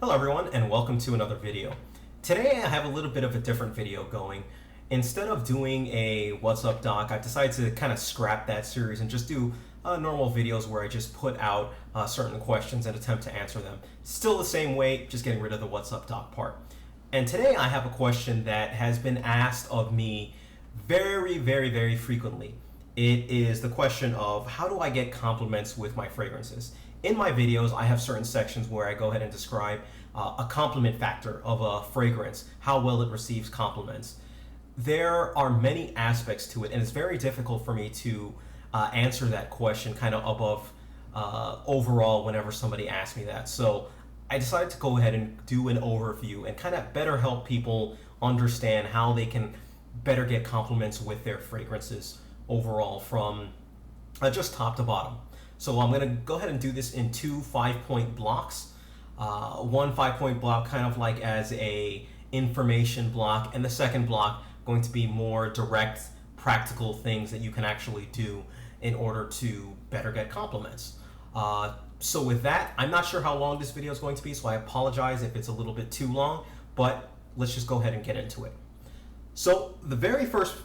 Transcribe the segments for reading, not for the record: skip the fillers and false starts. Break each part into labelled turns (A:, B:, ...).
A: Hello everyone and welcome to another video. Today I have a little bit of a different video going. Instead of doing a What's Up Doc, I've decided to kind of scrap that series and just do normal videos where I just put out certain questions and attempt to answer them. Still the same way, just getting rid of the What's Up Doc part. And today I have a question that has been asked of me very frequently. It is the question of how do I get compliments with my fragrances? In my videos, I have certain sections where I go ahead and describe a compliment factor of a fragrance, how well it receives compliments. There are many aspects to it, and it's very difficult for me to answer that question kind of above overall whenever somebody asks me that. So I decided to go ahead and do an overview and kind of better help people understand how they can better get compliments with their fragrances overall from just top to bottom. So I'm going to go ahead and do this in two 5-point blocks. One 5-point block kind of like as a information block, and the second block going to be more direct, practical things that you can actually do in order to better get compliments. So with that, I'm not sure how long this video is going to be, so I apologize if it's a little bit too long, but let's just go ahead and get into it. So the very first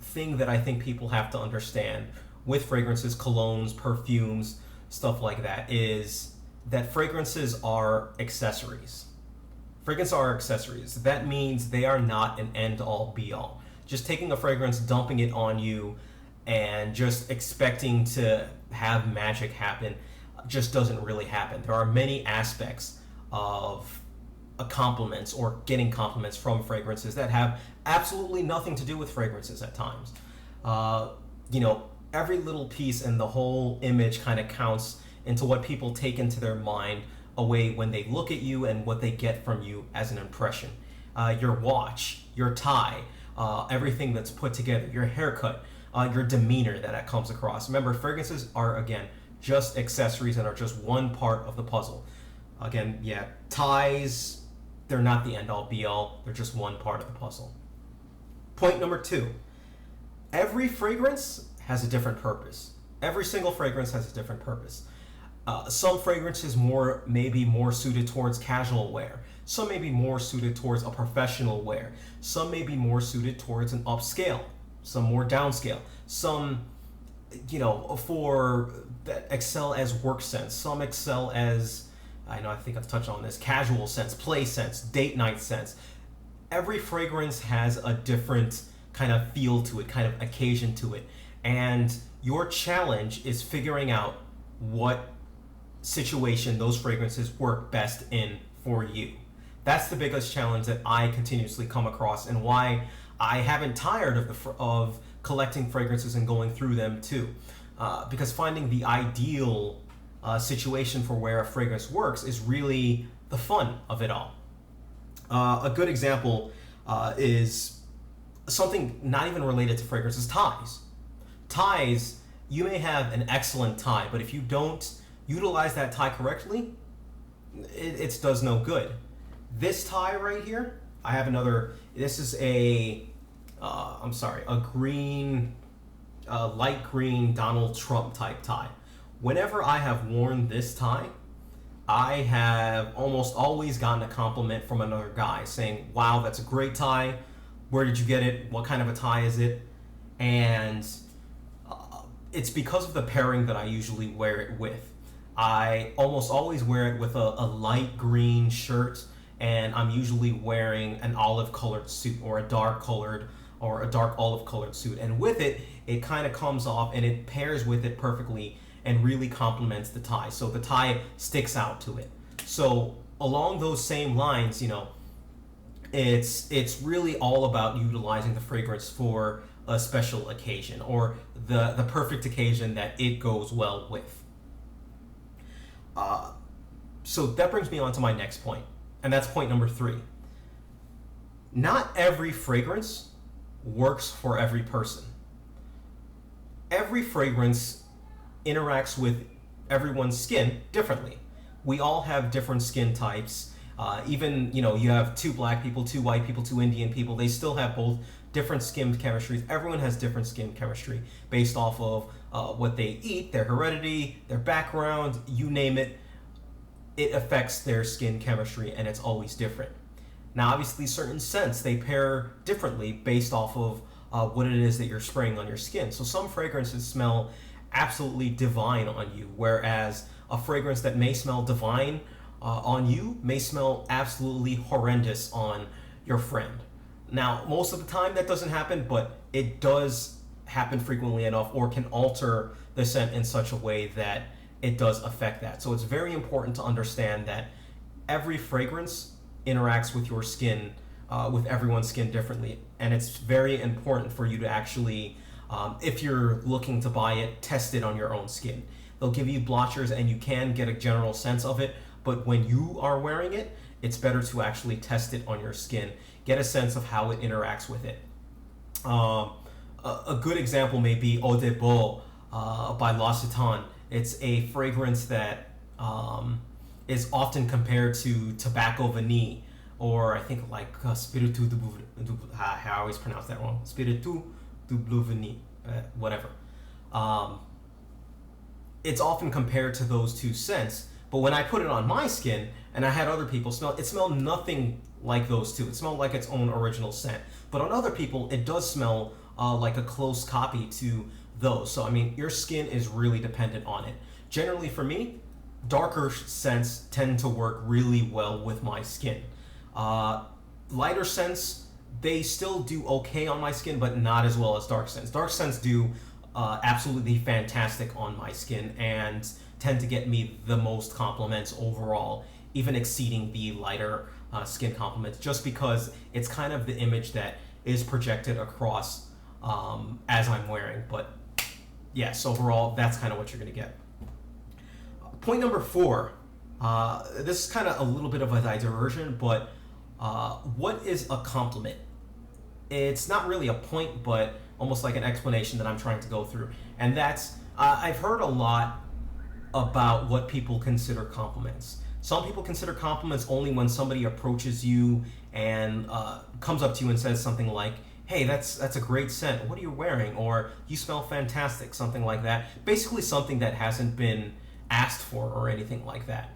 A: thing that I think people have to understand with fragrances, colognes, perfumes, stuff like that, is that fragrances are accessories. Fragrances are accessories. That means they are not an end-all, be-all. Just taking a fragrance, dumping it on you, and just expecting to have magic happen just doesn't really happen. There are many aspects of compliments or getting compliments from fragrances that have absolutely nothing to do with fragrances at times. Every little piece and the whole image kind of counts into what people take into their mind away when they look at you and what they get from you as an impression. Your watch, your tie, everything that's put together, your haircut, your demeanor that comes across. Remember, fragrances are, again, just accessories and are just one part of the puzzle. Again, ties, they're not the end-all, be-all. They're just one part of the puzzle. Point number 2. Every fragrance has a different purpose. Every single fragrance has a different purpose. Some fragrances may be more suited towards casual wear. Some may be more suited towards a professional wear. Some may be more suited towards an upscale. Some more downscale. Some, for that excel as work sense. Some excel as, I think I've touched on this, casual sense, play sense, date night sense. Every fragrance has a different kind of feel to it, kind of occasion to it. And your challenge is figuring out what situation those fragrances work best in for you. That's the biggest challenge that I continuously come across, and why I haven't tired of collecting fragrances and going through them too. Because finding the ideal situation for where a fragrance works is really the fun of it all. A good example is something not even related to fragrances: ties. Ties, you may have an excellent tie, but if you don't utilize that tie correctly, it does no good. This tie right here, I have another. This is a green, light green Donald Trump type tie. Whenever I have worn this tie, I have almost always gotten a compliment from another guy saying, "Wow, that's a great tie. Where did you get it? What kind of a tie is it?" And it's because of the pairing that I usually wear it with. I almost always wear it with a light green shirt, and I'm usually wearing an olive colored suit or a dark olive colored suit. And with it, it kind of comes off and it pairs with it perfectly and really complements the tie. So the tie sticks out to it. So along those same lines, it's really all about utilizing the fragrance for a special occasion or the perfect occasion that it goes well with. So that brings me on to my next point, and that's point number 3. Not every fragrance works for every person. Every fragrance interacts with everyone's skin differently. We all have different skin types. Even, you have 2 black people, 2 white people, 2 Indian people. They still have both different skin chemistries. Everyone has different skin chemistry based off of what they eat, their heredity, their background, you name it. it affects their skin chemistry and it's always different. Now, obviously, certain scents, they pair differently based off of what it is that you're spraying on your skin. So some fragrances smell absolutely divine on you, whereas a fragrance that may smell divine on you may smell absolutely horrendous on your friend. Now, most of the time that doesn't happen, but it does happen frequently enough, or can alter the scent in such a way that it does affect that. So it's very important to understand that every fragrance interacts with your skin, with everyone's skin differently. And it's very important for you to actually, if you're looking to buy it, test it on your own skin. They'll give you blotchers and you can get a general sense of it, but when you are wearing it, it's better to actually test it on your skin, get a sense of how it interacts with it. A good example may be Eau de Beau by L'Occitane. It's a fragrance that is often compared to tobacco vanille, or I think like Spiritu du I always pronounce that wrong. Spiritu du Bleu Vanille, whatever. It's often compared to those two scents, but when I put it on my skin and I had other people smell it, it smelled nothing like those two. It smelled like its own original scent. But on other people, it does smell like a close copy to those. So, I mean, your skin is really dependent on it. Generally, for me, darker scents tend to work really well with my skin. Lighter scents, they still do okay on my skin, but not as well as dark scents. Dark scents do absolutely fantastic on my skin and tend to get me the most compliments overall, even exceeding the lighter skin compliments, just because it's kind of the image that is projected across as I'm wearing. But yes, overall, that's kind of what you're going to get. Point number 4, this is kind of a little bit of a diversion, but what is a compliment? It's not really a point, but almost like an explanation that I'm trying to go through. And that's, I've heard a lot about what people consider compliments. Some people consider compliments only when somebody approaches you and comes up to you and says something like, hey, that's a great scent, what are you wearing? Or you smell fantastic, something like that. Basically something that hasn't been asked for or anything like that.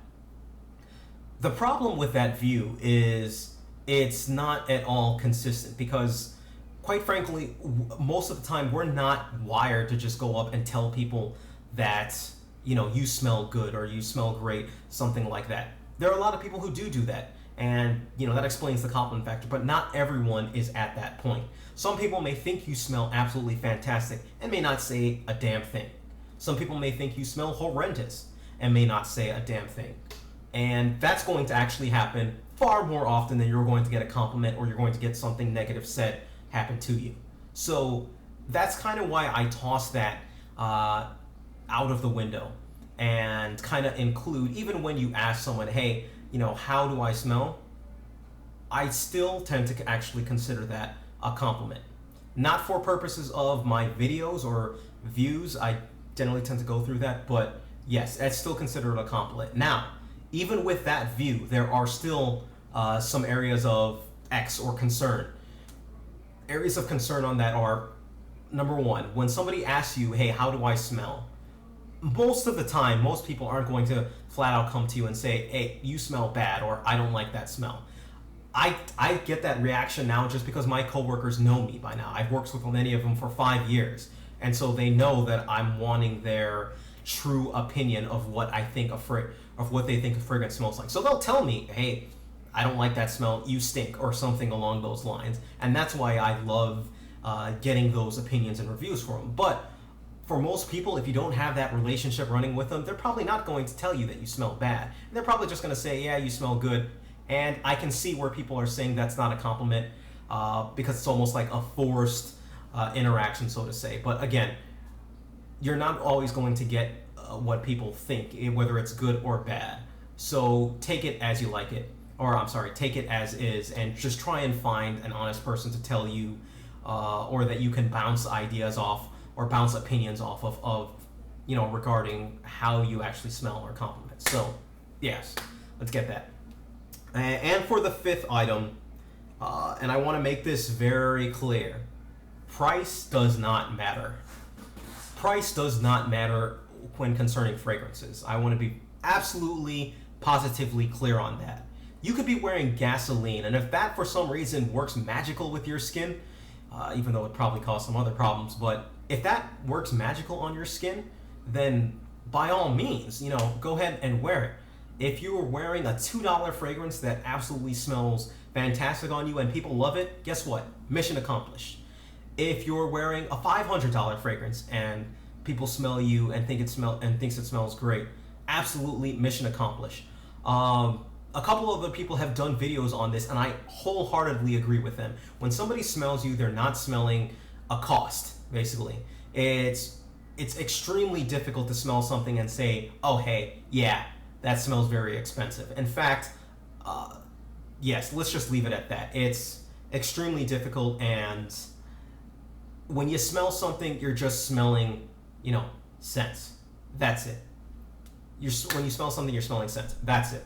A: The problem with that view is it's not at all consistent, because quite frankly, most of the time we're not wired to just go up and tell people that, you know, you smell good or you smell great, something like that. There are a lot of people who do that, and you know that explains the compliment factor, but not everyone is at that point. Some people may think you smell absolutely fantastic and may not say a damn thing. Some people may think you smell horrendous and may not say a damn thing. And that's going to actually happen far more often than you're going to get a compliment or you're going to get something negative said happen to you. So that's kind of why I toss that out of the window and kind of include, even when you ask someone, hey, you know, how do I smell? I still tend to actually consider that a compliment. Not for purposes of my videos or views, I generally tend to go through that, but yes, that's still considered a compliment. Now, even with that view, there are still some areas of X or concern. Areas of concern on that are, number one, when somebody asks you, hey, how do I smell? Most of the time, most people aren't going to flat out come to you and say, hey, you smell bad, or I don't like that smell. I get that reaction now just because my coworkers know me by now. I've worked with many of them for 5 years, and so they know that I'm wanting their true opinion of what I think of what they think a fragrance smells like. So they'll tell me, hey, I don't like that smell, you stink, or something along those lines. And that's why I love getting those opinions and reviews from them. But for most people, if you don't have that relationship running with them, they're probably not going to tell you that you smell bad. They're probably just going to say, yeah, you smell good. And I can see where people are saying that's not a compliment because it's almost like a forced interaction, so to say. But again, you're not always going to get what people think, whether it's good or bad. So take it as you like it. Or I'm sorry, take it as is, and just try and find an honest person to tell you, or that you can bounce ideas off or bounce opinions off of, you know, regarding how you actually smell or compliment. So, yes, let's get that. And for the 5th item, and I want to make this very clear, price does not matter. Price does not matter when concerning fragrances. I want to be absolutely positively clear on that. You could be wearing gasoline, and if that for some reason works magical with your skin, even though it probably caused some other problems, but if that works magical on your skin, then by all means, go ahead and wear it. If you're wearing a $2 fragrance that absolutely smells fantastic on you and people love it, guess what? Mission accomplished. If you're wearing a $500 fragrance and people smell you and thinks it smells great, absolutely mission accomplished. A couple of other people have done videos on this, and I wholeheartedly agree with them. When somebody smells you, they're not smelling a cost, basically. It's extremely difficult to smell something and say, oh, hey, yeah, that smells very expensive. In fact, yes, let's just leave it at that. It's extremely difficult, and when you smell something, you're just smelling, scents. That's it. When you smell something, you're smelling scents. That's it.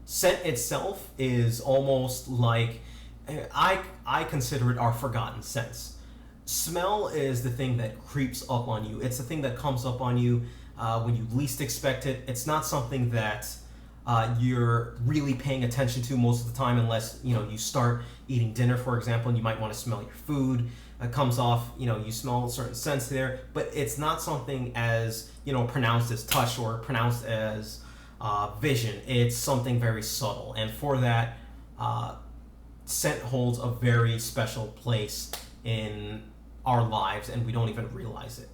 A: Scent itself is almost like, I consider it our forgotten sense. Smell is the thing that creeps up on you. It's the thing that comes up on you when you least expect it. It's not something that you're really paying attention to most of the time, unless you start eating dinner, for example, and you might want to smell your food. It comes off, you smell certain scents there, but it's not something as pronounced as touch or pronounced as vision. It's something very subtle, and for that, scent holds a very special place in our lives, and we don't even realize it.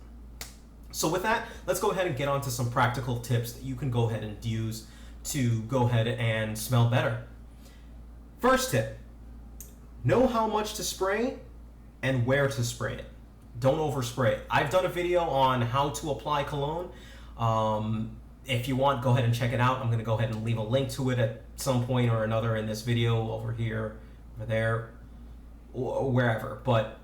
A: So with that, let's go ahead and get on to some practical tips that you can go ahead and use to go ahead and smell better. First tip, know how much to spray and where to spray it. Don't overspray it. I've done a video on how to apply cologne. If you want, go ahead and check it out. I'm going to go ahead and leave a link to it at some point or another in this video, over here, over there, or wherever. But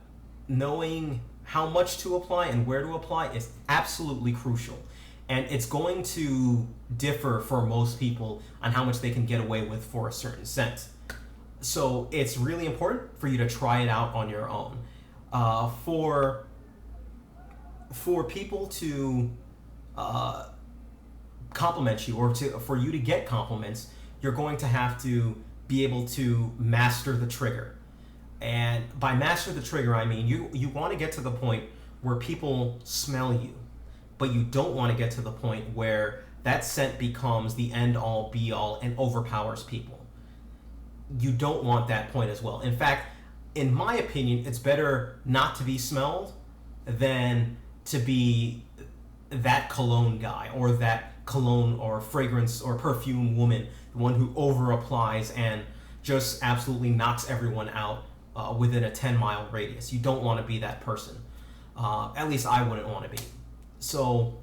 A: knowing how much to apply and where to apply is absolutely crucial. And it's going to differ for most people on how much they can get away with for a certain scent. So it's really important for you to try it out on your own. For people to compliment you, or for you to get compliments, you're going to have to be able to master the trigger. And by master the trigger, I mean you want to get to the point where people smell you, but you don't want to get to the point where that scent becomes the end-all be-all and overpowers people. You don't want that point as well. In fact, in my opinion, it's better not to be smelled than to be that cologne guy, or that cologne or fragrance or perfume woman, the one who over applies and just absolutely knocks everyone out within a 10-mile radius. You don't want to be that person. At least I wouldn't want to be. So,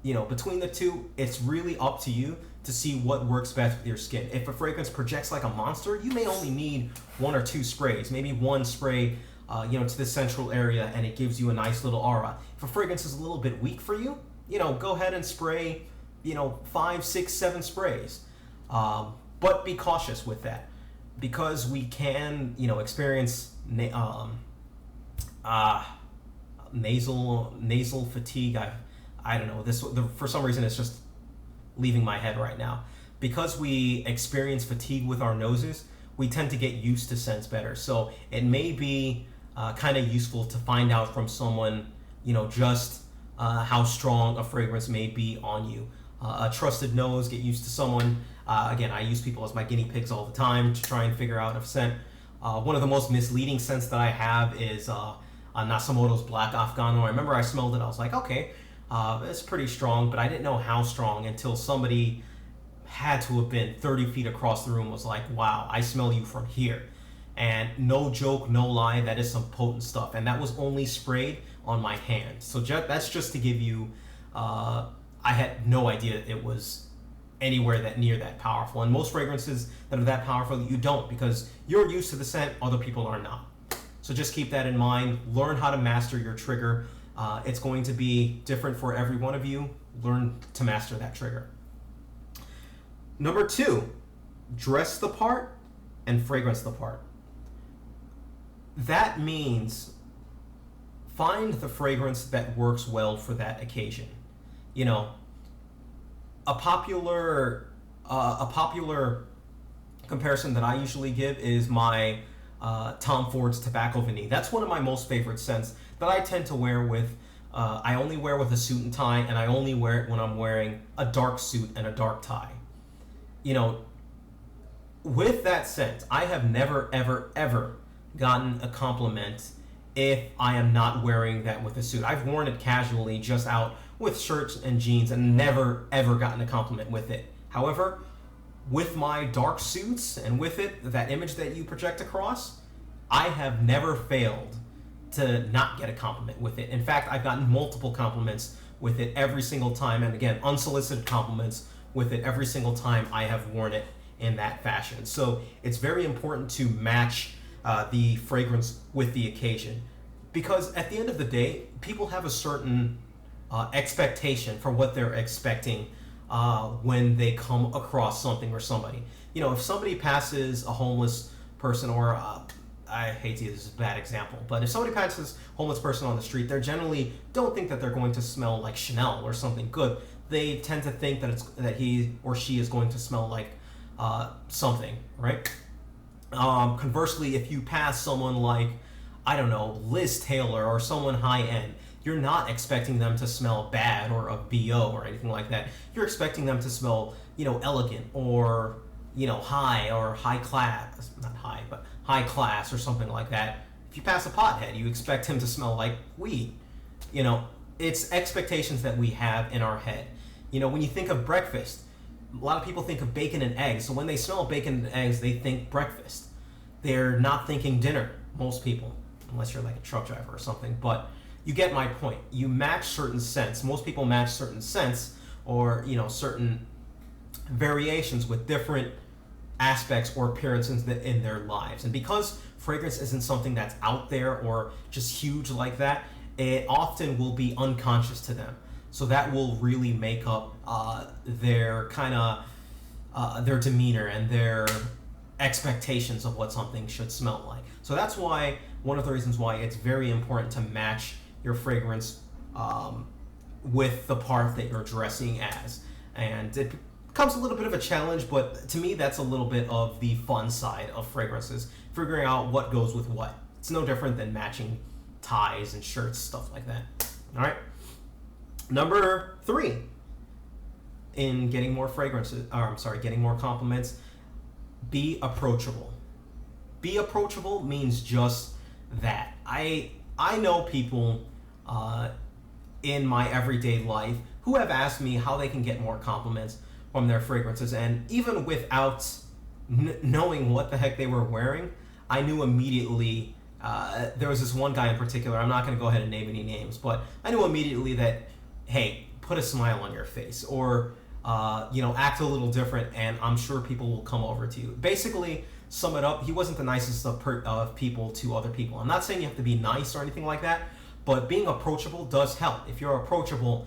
A: between the two, it's really up to you to see what works best with your skin. If a fragrance projects like a monster, you may only need 1 or 2 sprays, maybe 1 spray to the central area, and it gives you a nice little aura. If a fragrance is a little bit weak for you, go ahead and spray 5, 6, 7 sprays. But be cautious with that, because we can experience nasal fatigue. I don't know, for some reason it's just leaving my head right now. Because we experience fatigue with our noses, we tend to get used to scents better. So it may be kind of useful to find out from someone, just how strong a fragrance may be on you. A trusted nose, get used to someone. Again, I use people as my guinea pigs all the time to try and figure out a scent. One of the most misleading scents that I have is Nasamoto's Black Afghano. I remember I smelled it, I was like, okay, it's pretty strong, but I didn't know how strong until somebody had to have been 30 feet across the room was like, wow, I smell you from here. And no joke, no lie, that is some potent stuff. And that was only sprayed on my hand. So that's just to give you, I had no idea it was anywhere that near that powerful. And most fragrances that are that powerful, you don't, because you're used to the scent, other people are not. So just keep that in mind. Learn how to master your trigger. It's going to be different for every one of you. Learn to master that trigger. Number 2, dress the part and fragrance the part. That means find the fragrance that works well for that occasion. A popular A popular comparison that I usually give is my Tom Ford's Tobacco Vanille. That's one of my most favorite scents that I tend to wear with. I only wear with a suit and tie, and I only wear it when I'm wearing a dark suit and a dark tie. You know, with that scent, I have never, ever, ever gotten a compliment if I am not wearing that with a suit. I've worn it casually, just out with shirts and jeans, and never, ever gotten a compliment with it. However, with my dark suits and with it, that image that you project across, I have never failed to not get a compliment with it. In fact, I've gotten multiple compliments with it every single time, and again, unsolicited compliments with it every single time I have worn it in that fashion. So it's very important to match the fragrance with the occasion, because at the end of the day, people have a certain expectation for what they're expecting when they come across something or somebody. You know, if somebody passes a homeless person, or I hate to use this as a bad example, but if somebody passes a homeless person on the street, they generally don't think that they're going to smell like Chanel or something good. They tend to think that he or she is going to smell like something, right? Conversely, if you pass someone like, I don't know, Liz Taylor or someone high end, you're not expecting them to smell bad or a BO or anything like that. You're expecting them to smell, you know, elegant or, you know, high class, not high, but high class or something like that. If you pass a pothead, you expect him to smell like weed. You know, it's expectations that we have in our head. You know, when you think of breakfast, a lot of people think of bacon and eggs. So when they smell bacon and eggs, they think breakfast. They're not thinking dinner, most people, unless you're like a truck driver or something. But you get my point. You match certain scents. Most people match certain scents, or, you know, certain variations with different aspects or appearances in their lives. And because fragrance isn't something that's out there or just huge like that, it often will be unconscious to them. So that will really make up their kind of their demeanor and their expectations of what something should smell like. So that's why, one of the reasons why it's very important to match your fragrance with the part that you're dressing as. And it becomes a little bit of a challenge, but to me, that's a little bit of the fun side of fragrances, figuring out what goes with what. It's no different than matching ties and shirts, stuff like that. All right. Number 3 in getting more getting more compliments, be approachable. Be approachable means just that. I know people in my everyday life who have asked me how they can get more compliments from their fragrances, and even without knowing what the heck they were wearing, I knew immediately. There was this one guy in particular, I'm not going to go ahead and name any names, but I knew immediately that, hey, put a smile on your face, or act a little different, and I'm sure people will come over to you. Basically, sum it up, he wasn't the nicest of people to other people. I'm not saying you have to be nice or anything like that, but being approachable does help. If you're approachable,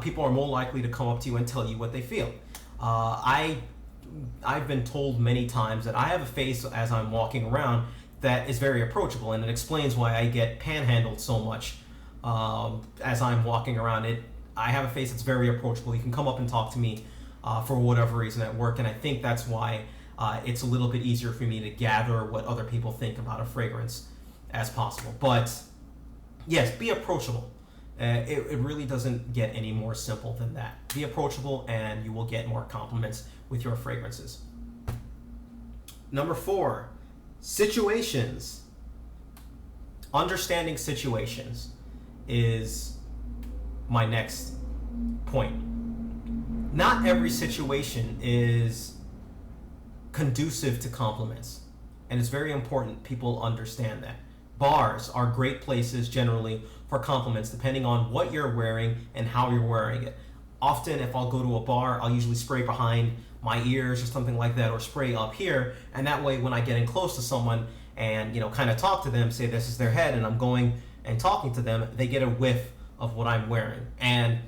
A: people are more likely to come up to you and tell you what they feel. I've been told many times that I have a face as I'm walking around that is very approachable, and it explains why I get panhandled so much as I'm walking around. I have a face that's very approachable. You can come up and talk to me for whatever reason at work, and I think that's why it's a little bit easier for me to gather what other people think about a fragrance as possible. But yes, be approachable. It really doesn't get any more simple than that. Be approachable and you will get more compliments with your fragrances. Number 4, situations. Understanding situations is my next point. Not every situation is conducive to compliments, and it's very important people understand that. Bars are great places generally for compliments, depending on what you're wearing and how you're wearing it. Often, if I'll go to a bar, I'll usually spray behind my ears or something like that, or spray up here, and that way when I get in close to someone and kind of talk to them, say this is their head, and I'm going and talking to them, they get a whiff of what I'm wearing. And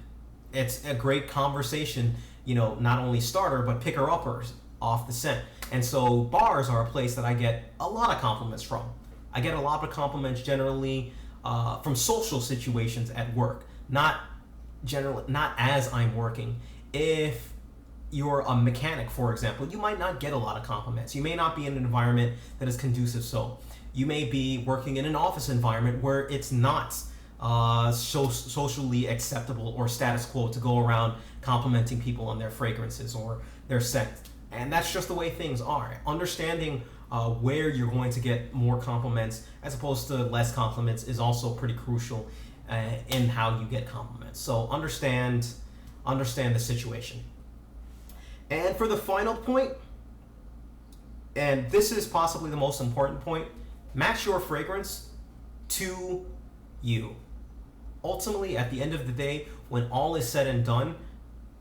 A: it's a great conversation, not only starter, but picker-uppers off the scent. And so bars are a place that I get a lot of compliments from. I get a lot of compliments generally from social situations at work, not as I'm working. If you're a mechanic, for example, you might not get a lot of compliments. You may not be in an environment that is conducive. So you may be working in an office environment where it's not socially acceptable or status quo to go around complimenting people on their fragrances or their scent. And that's just the way things are. Understanding where you're going to get more compliments as opposed to less compliments is also pretty crucial in how you get compliments. So understand the situation. And for the final point, and this is possibly the most important point, match your fragrance to you. Ultimately, at the end of the day, when all is said and done,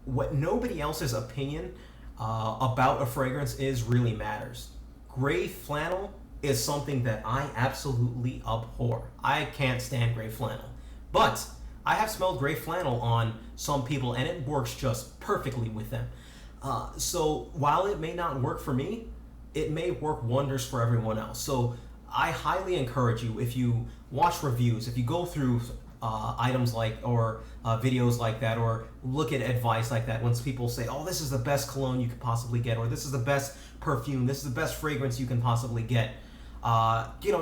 A: what nobody else's opinion about a fragrance is really matters. Gray flannel is something that I absolutely abhor. I can't stand gray flannel. But I have smelled gray flannel on some people and it works just perfectly with them. So while it may not work for me, it may work wonders for everyone else. So I highly encourage you, if you watch reviews, if you go through items like or videos like that, or look at advice like that, once people say, oh, this is the best cologne you could possibly get, or this is the best perfume, this is the best fragrance you can possibly get,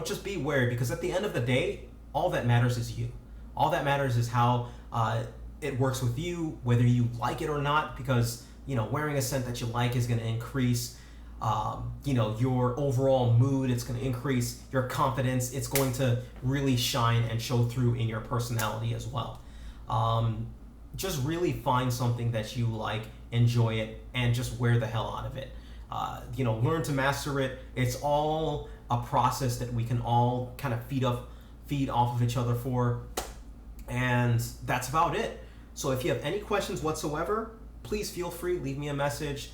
A: just be wary, because at the end of the day, all that matters is you. All that matters is how it works with you, whether you like it or not, because wearing a scent that you like is going to increase your overall mood. It's going to increase your confidence. It's going to really shine and show through in your personality as well. Just really find something that you like, enjoy it, and just wear the hell out of it. Learn to master it. It's all a process that we can all kind of feed off of each other for. And that's about it. So if you have any questions whatsoever, please feel free, leave me a message,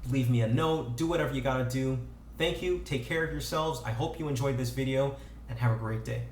A: leave me a note, do whatever you gotta do. Thank you, take care of yourselves. I hope you enjoyed this video, and have a great day.